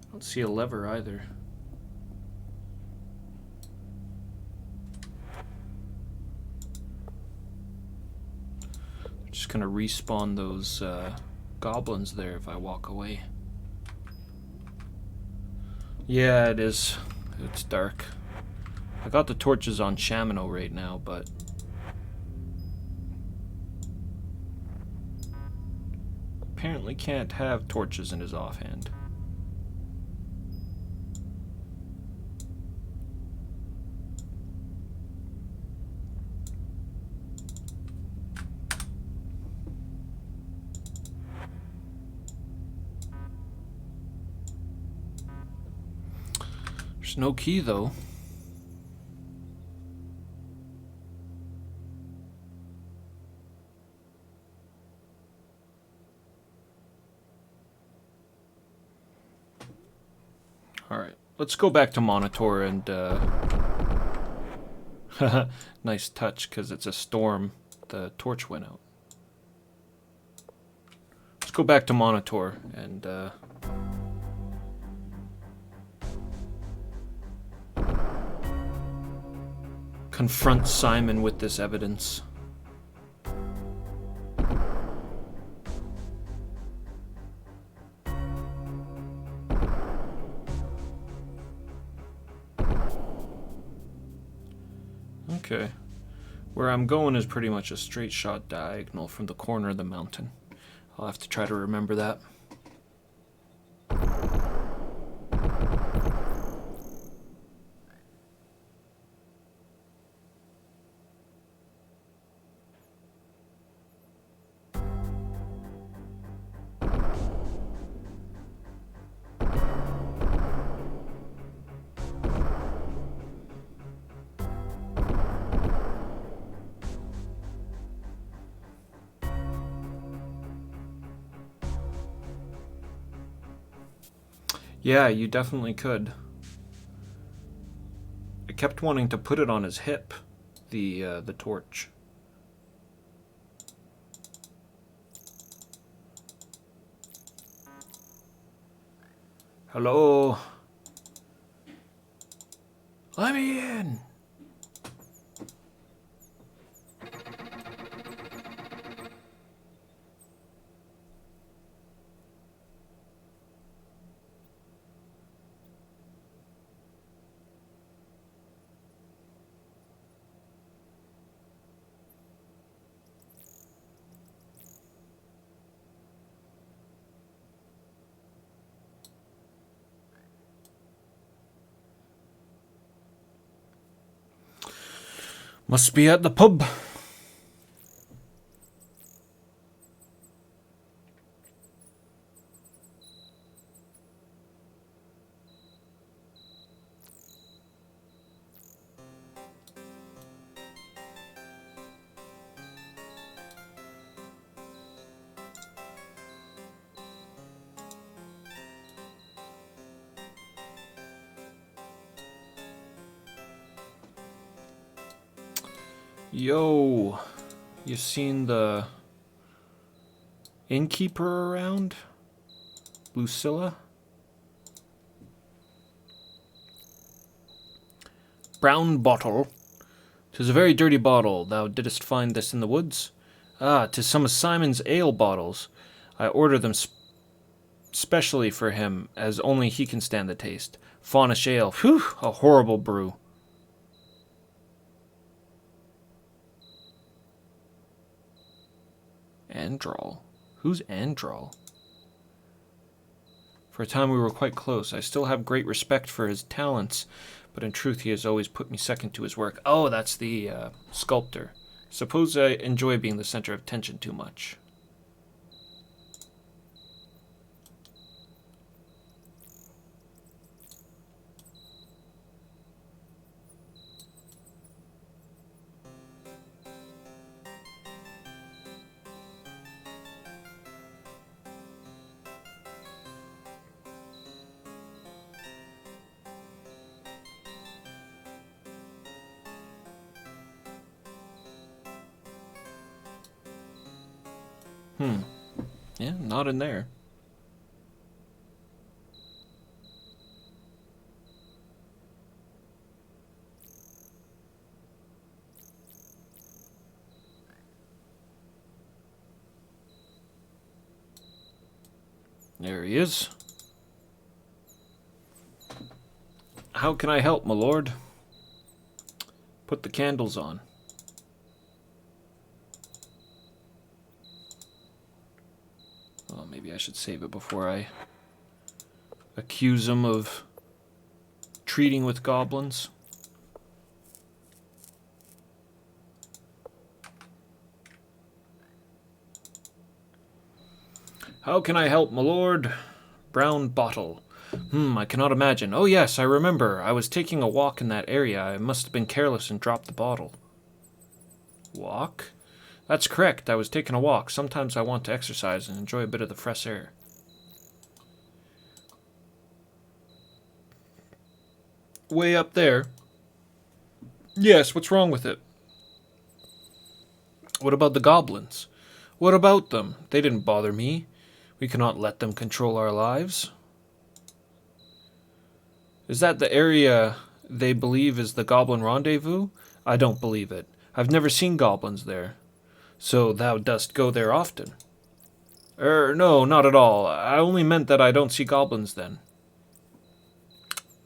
I don't see a lever either. Just gonna respawn those goblins there if I walk away. Yeah, it is. It's dark. I got the torches on Shamino right now, but apparently can't have torches in his offhand. There's no key though. Alright, let's go back to Monitor and nice touch, because it's a storm. The torch went out. Let's go back to Monitor and confront Simon with this evidence. Okay. Where I'm going is pretty much a straight shot diagonal from the corner of the mountain. I'll have to try to remember that. Yeah, you definitely could. I kept wanting to put it on his hip, the torch. Hello? Let me in! Must be at the pub. Yo, you seen the innkeeper around? Lucilla? Brown bottle. 'Tis a very dirty bottle. Thou didst find this in the woods? Ah, 'tis some of Simon's ale bottles. I order them specially for him, as only he can stand the taste. Faunish ale, whew, a horrible brew. Andral? Who's Andral? For a time we were quite close. I still have great respect for his talents, but in truth he has always put me second to his work. Oh, that's the sculptor. Suppose I enjoy being the center of attention too much. Yeah, not in there. There he is. How can I help, my lord? Put the candles on. Well, maybe I should save it before I accuse him of treating with goblins. How can I help, my lord? Brown bottle. I cannot imagine. Oh yes, I remember. I was taking a walk in that area. I must have been careless and dropped the bottle. Walk? That's correct. I was taking a walk. Sometimes I want to exercise and enjoy a bit of the fresh air. Way up there. Yes, what's wrong with it? What about the goblins? What about them? They didn't bother me. We cannot let them control our lives. Is that the area they believe is the goblin rendezvous? I don't believe it. I've never seen goblins there. So thou dost go there often? No, not at all. I only meant that I don't see goblins then.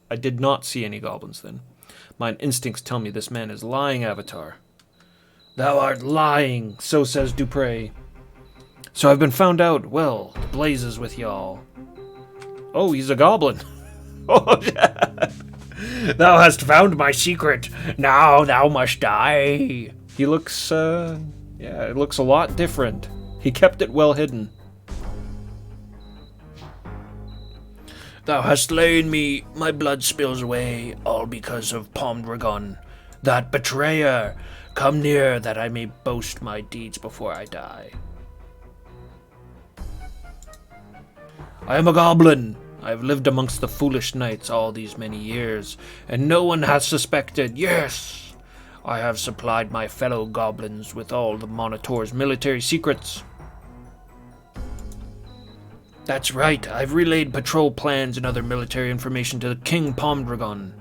I did not see any goblins then. Mine instincts tell me this man is lying, Avatar. Thou art lying, so says Dupre. So I've been found out. Well, the blazes with y'all. Oh, he's a goblin. Oh, yeah. Thou hast found my secret. Now thou must die. He looks, yeah, it looks a lot different. He kept it well hidden. Thou hast slain me. My blood spills away, all because of Pomdragon, that betrayer. Come near, that I may boast my deeds before I die. I am a goblin. I have lived amongst the foolish knights all these many years, and no one has suspected. Yes, I have supplied my fellow goblins with all the Monitor's military secrets. That's right, I've relayed patrol plans and other military information to the King Pomdragon.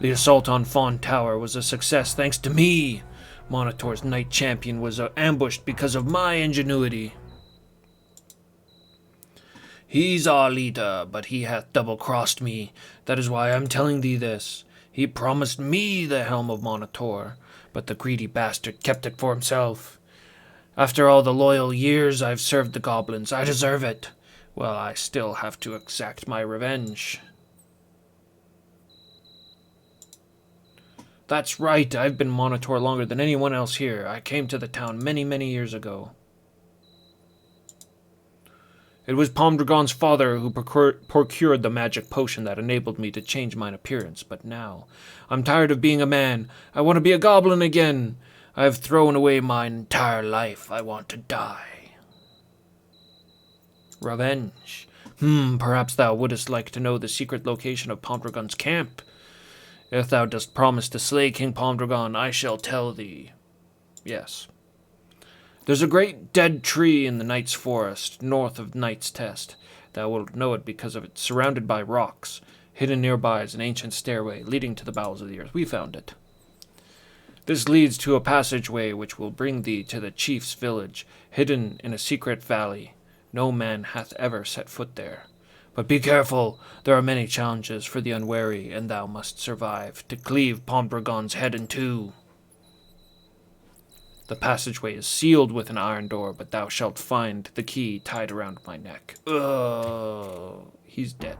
The assault on Fawn Tower was a success thanks to me. Monitor's knight champion was ambushed because of my ingenuity. He's our leader, but he hath double-crossed me. That is why I'm telling thee this. He promised me the helm of Monitor, but the greedy bastard kept it for himself. After all the loyal years I've served the goblins, I deserve it. Well, I still have to exact my revenge. That's right, I've been Monitor longer than anyone else here. I came to the town many, many years ago. It was Pomdragon's father who procured the magic potion that enabled me to change mine appearance, but now I'm tired of being a man. I want to be a goblin again. I've thrown away my entire life. I want to die. Revenge. Perhaps thou wouldst like to know the secret location of Pomdragon's camp. If thou dost promise to slay King Pomdragon, I shall tell thee. Yes. There's a great dead tree in the Knight's Forest, north of Knight's Test. Thou wilt know it because of it, surrounded by rocks. Hidden nearby is an ancient stairway leading to the bowels of the earth. We found it. This leads to a passageway which will bring thee to the chief's village, hidden in a secret valley. No man hath ever set foot there. But be careful, there are many challenges for the unwary, and thou must survive to cleave Pondbragon's head in two. The passageway is sealed with an iron door, but thou shalt find the key tied around my neck. Ugh, he's dead.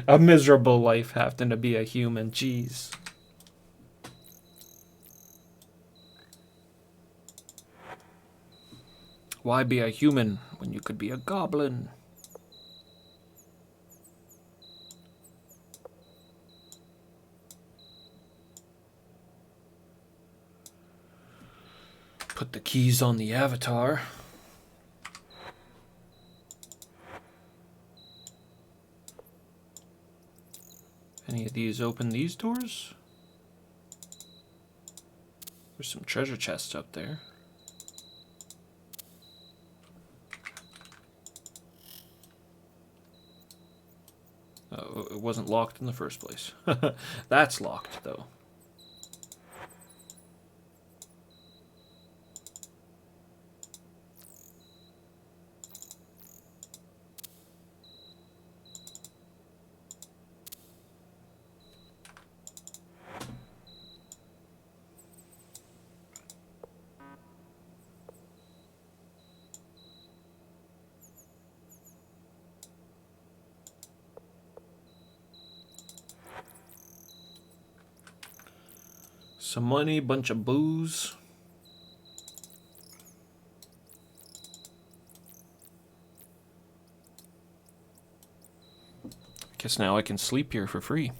A miserable life having to be a human, jeez. Why be a human when you could be a goblin? Put the keys on the avatar. Any of these open these doors? There's some treasure chests up there. Oh, it wasn't locked in the first place. That's locked, though. Some money, bunch of booze. Guess now I can sleep here for free.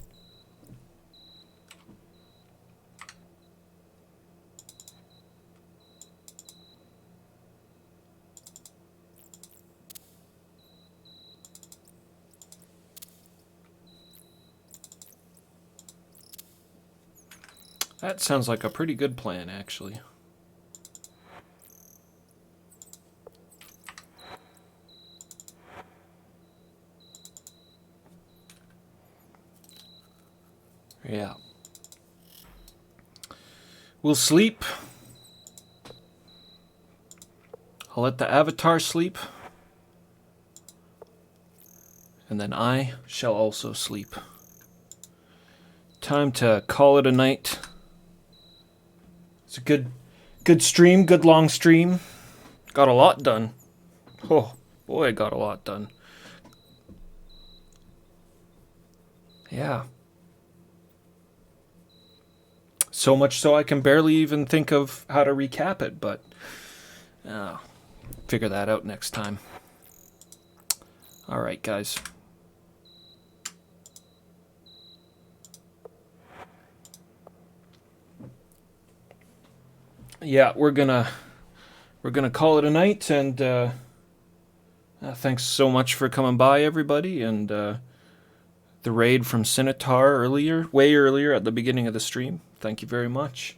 That sounds like a pretty good plan, actually. Yeah. We'll sleep. I'll let the avatar sleep. And then I shall also sleep. Time to call it a night. It's a good stream, good long stream. Got a lot done. Oh, boy, I got a lot done. Yeah. So much so I can barely even think of how to recap it, but figure that out next time. All right, guys. Yeah, we're gonna call it a night, and thanks so much for coming by, everybody, and the raid from Sinitar way earlier at the beginning of the stream. Thank you very much.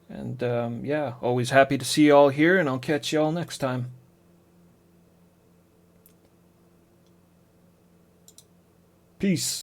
And yeah, always happy to see you all here, and I'll catch you all next time. Peace.